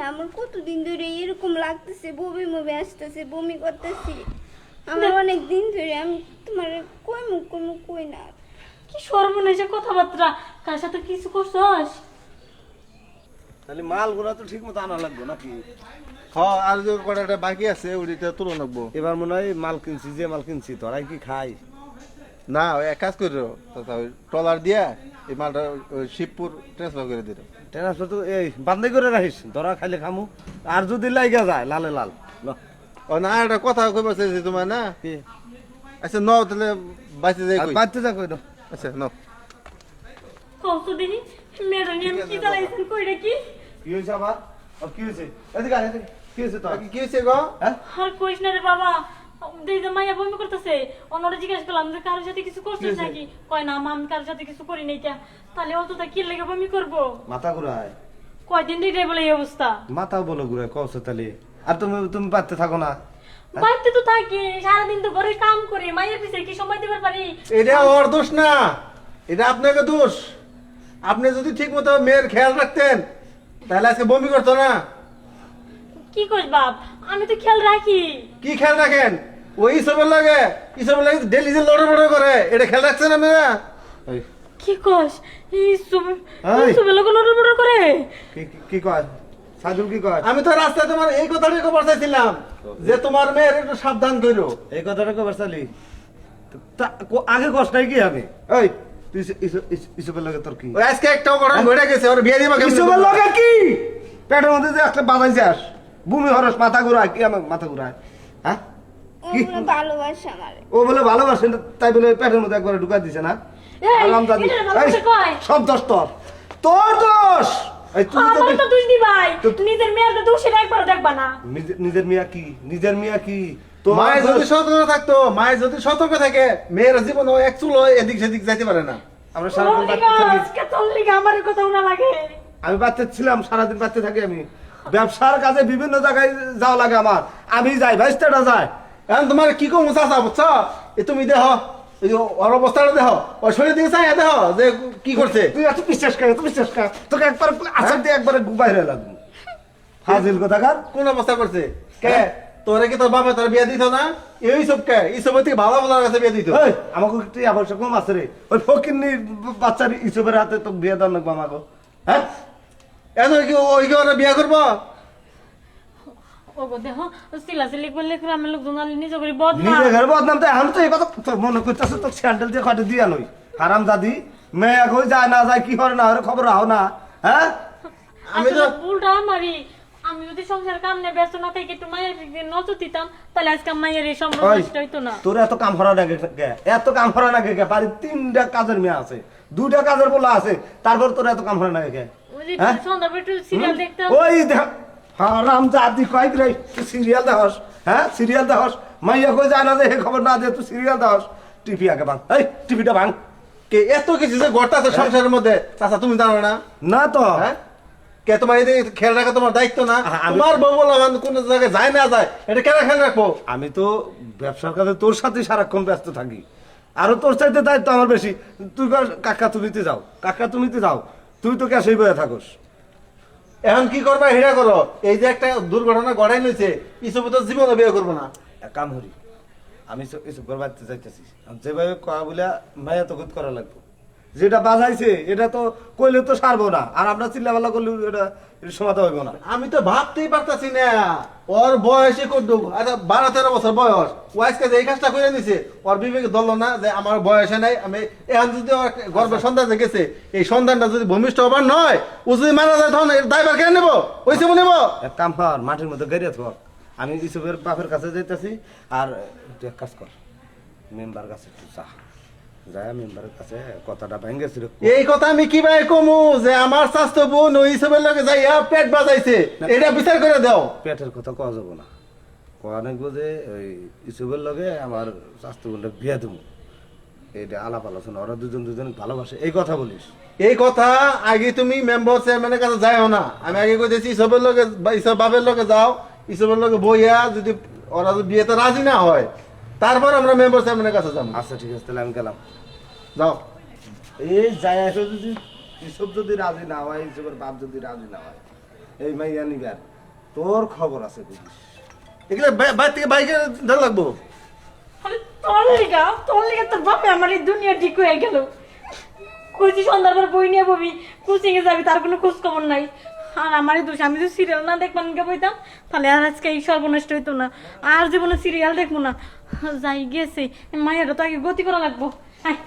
না আমার কতদিন ধরে এরকম লাগতেছে, বমি বমি আসতেছে, বমি করতেছি আমার অনেক দিন ধরে। আমি তোমার কই না। কি সর্বনাশা কথাবার্তা, কার সাথে কিছু করছস? তাহলে মালগুলা তো ঠিক মতো আনা লাগবে নাকি? হ্যাঁ, আর যে কটা বাকি আছে ওইটা তুলে নেবো। এবার মনে হয় মাল কিনছি, যে মাল কিনছি তোরাই কি খাই না? ওই এক কাজ করো, ট্রলার দিয়া এই মালটা শিবপুর ট্রান্সফার করে দিল। ট্রান্সফার তো এই বান্দাই করে রাখিস, ধরা খাইলে খামু। আর যদি লাইগা যায় লালে লাল। ও না, একটা কথা কইবার চাইছি তোমার না। আচ্ছা ন, তাহলে বাইতে যাই, বাইতে যা কই দাও। আচ্ছা ন, কত দিন মেয়েটা নিয়ে আমি কি জ্বালাইছেন, কইরা কি কি হয়েছে আবার? কি হয়েছে? এদিকে আয়, এদিকে। কি হয়েছে তোর? কি হয়েছে গো? হ্যাঁ, আর কইস না রে বাবা। দেখে মাইয়া বমি করতেছে, অন্যরা জিজ্ঞেস করলাম যে কারোর সাথে কিছু করছিস নাকি, কয় না মা আমি কারোর সাথে কিছু করি নাই। তাহলে অতটা কি লেগে বমি করবো? মাথা ঘুরায়। কয়দিন ধরে বলে এই অবস্থা। মাথা বলো ঘুরায় কওছে তাহলে। আর তুমি তুমি বাড়তে থাকো না? বাড়িতে তো থাকি, সারাদিন তো ঘরে কাম করি, মায়ের পিছনে কি সময় দিতে পারি? এটা ওর দোষ না, এটা আপনাকে দোষ। আপনি যদি ঠিক মতো মেয়ের খেয়াল রাখতেন তাহলে আজকে বমি করতো না। কি কইস বাপ, আমি তো খেয়াল রাখি। কি খেয়াল রাখেন? ওই সবের লাগে ডেলি যে লড়ে লড়ে করে, এটা খেয়াল রাখছেন আপনারা? কি কস? এই সব এই। সব লোক নড়বড় করে। কি কয় সাজুল, কি কয়? আমি তো রাস্তায় তোমার এই কথাটাই খবর চাইছিলাম যে তোমার মেয়ের একটু সাবধান করো। এই কথাটা খবর চাইলি আগে কষ্টাই কি আমি? এই তুই ইসবের লাগে তোর কি? আজকে একটাও ঘটনা ঘটে গেছে, ওর বিয়ে দিবা। ইসবের লাগে কি? পেটের মধ্যে যে একটা বাজাই যাস, ভূমি হরস, মাথা ঘুরায়। কি আমার মাথা ঘুরায়? হ্যাঁ, ও বলে ভালোবাসে আমারে। ও বলে ভালোবাসে, তাই বলে পেটের মধ্যে একবার ঢুকাই দিছে না? এই, আরামজাদি। এটা ভালোবাসা কয়? সব দোষ তোর, তোর দোষ। এই তুমি তো আমার তো দোষ দি ভাই, নিজের মেয়ের তো দোষের একবার দেখবা না। নিজের মিয়া কি? নিজের মিয়া কি? মায়ের যদি সতর্ক থাকতো, মায়ের যদি সতর্ক থাকে, মেয়ের জীবন এক চুল এদিক সেদিক যাইতে পারে না। আমরা সারাদিন বাচ্চা থাকি। আজকে তোর লিগে আমার কথা উনা লাগে। আমি বাচ্চা ছিলাম, সারাদিন বাচ্চা থাকি। আমি ব্যবসার কাজে বিভিন্ন জায়গায় যাওয়া লাগে আমার। আমি যাই, ভাইস্তাটা যায়। এখন তোমার কি কম চাচা, বুঝছো? এ তুমি দেহ, এই যে ওর অবস্থাটা দেহ, ওর শরীর দিকে চাই দেহ যে কি করছে। তুই এত বিশ্বাস কর, এত বিশ্বাস কর, তোকে একবার আচার দিয়ে একবারে বাইরে লাগবে। হাজিল কোথাকার কোন অবস্থা করছে? কে তোরে কি তোর বাবা তোর বিয়ে দিত না? এই সব কে? এই সব থেকে ভালো ভালো কাছে বিয়ে দিত। আমাকে একটু আবশ্যক কম আছে রে। ওই ফকিন্নির বাচ্চার ইসবের হাতে তো বিয়ে দেওয়া লাগবে আমাকে। হ্যাঁ, এত কি ওই কি ওরা বিয়ে করবো? ওগো দেখো সিলাসিলি করলে গ্রামের লোকজন আলি নিজে করে বদনাম। নিজে ঘরে বদনাম তো এখন তো এই কথা তো মনে করতেছে তো স্যান্ডেল দিয়ে খটে দিয়া নই। হারাম দাদি মেয়ে কই যায় না যায়, কি করে না করে খবর রাও না। হ্যাঁ, আমি তো ভুলটা আমারই। আমি যদি সংসার কাম নিয়ে ব্যস্ত না থাকি, একটু মায়ের দিকে নজর দিতাম, তাহলে আজকে মায়ের এই সম্পর্ক নষ্ট হইতো না। তোর এত কাম করা লাগে কে? এত কাম করা লাগে কে? বাড়ির 3টা কাজের মেয়ে আছে, 2টা কাজের বলা আছে, তারপর তোর এত কাম করা লাগে কে? ওই যে সন্ধ্যাবেলা একটু সিরিয়াল দেখতাম। ওই দেখ হারাম জাদি কয় রে, তুই সিরিয়াল দেখস? হ্যাঁ, সিরিয়াল দেখস? মাইয়া কই যায় না যে হে খবর না দে, তুই সিরিয়াল দেখস? টিভি আগে ভাঙ, এই টিভিটা ভাঙ। কে এত কিছু যে ঘটতাছে সংসারের মধ্যে, চাচা তুমি জানো না? না তো। হ্যাঁ, কে তোমার এই খেয়াল রাখা তোমার দায়িত্ব না? তোমার বউ বলা কোন জায়গায় যায় না যায়, এটা কেন খেয়াল রাখবো? আমি তো ব্যবসার কাজে তোর সাথে সারাক্ষণ ব্যস্ত থাকি, আরো তোর চাইতে দায়িত্ব আমার বেশি। তুই কাকা তুমিতে যাও, কাকা তুমিতে যাও, তুই তো ক্যাশেই বয়ে থাকস। এখন কি করবা হেরা করো? এই যে একটা দুর্ঘটনা ঘটাই নিয়েছে, ইসব তো জীবনে বিয়ে করবো না। এক কাম করি, আমি এসব করবার চাইতেছি, যেভাবে কয়া বলে মায়া তো করা লাগবে। যেটা বাজাইছে এটা তো কইলে তো সারবো না, আর আমরা চিল্লাপাল্লা করলে এটা সমাধান হইব না। আমি তো ভাবতেই পারতাছি না ওর বয়সে করুক, 12-13 বছর বয়স, ওয়াইস কাজে এই কাজটা করে নিছে। ওর বিবেকে ধরলো না যে আমার বয়সে নাই, আমি এখন যদি ওর গর্ভের সন্তান গেছে, এই সন্তানটা যদি ভূমিষ্ঠ হবার নয়, ও যদি মারা যায় তখন দায়ভার কেন নেবো? ওই সব নেবো? এক কাম কর, মাটির মধ্যে গেড়িয়ে থাক। আমি ইসবের বাপের কাছে যাইতেছি, আর তুই এক কাজ কর, মেম্বার কাছে একটু চা যায়, মেম্বারের কাছে কথাটা ভেঙেছিল। এই কথা আমি কি ভাই কমু যে আমার স্বাস্থ্য বোন ওই হিসেবের লগে যাইয়া পেট বাজাইছে, এটা বিচার করে দাও। পেটের কথা কওয়া যাবো না, কওয়া নাকবো যে ওই হিসেবের লগে আমার স্বাস্থ্য বোনটা বিয়ে দেবো, এটা আলাপ আলোচনা, ওরা দুজন ভালোবাসে, এই কথা বলিস। এই কথা আগে তুমি মেম্বার চেয়ারম্যানের কাছে যাইও না। আমি আগে কইতেছি ইসবের লগে ইসব বাপের লগে যাও, ইসবের লগে বইয়া যদি ওরা যদি বিয়েতে রাজি না হয়, তারপর আমরা মেম্বার চেয়ারম্যানের কাছে যাবো। আচ্ছা ঠিক আছে, তাহলে আমি গেলাম। যাও। এই যাই আসো, যদি এসব যদি রাজি না হয়, এসবের বাপ যদি রাজি না হয়, এই মাইয়া নিবে আর তোর খবর আছে বুঝিস। এগুলো বাইরে থেকে বাইকে দেওয়া লাগবো। আরে তোর লিগা তোর বাপে আমার এই দুনিয়া ঠিক হয়ে গেল। কইছি সন্ধ্যার পর বই নিয়ে ববি, কোচিং এ যাবি, তার কোনো খোঁজ খবর নাই। আর আমারই দোষ, আমি যদি সিরিয়াল না দেখবান গে বইতাম তাহলে আর আজকে এই সর্বনষ্ট হইতো না। আর জীবনে সিরিয়াল দেখবো না। যাই গেছে মায়েরও তো আগে গতি করা লাগবো। হ্যাঁ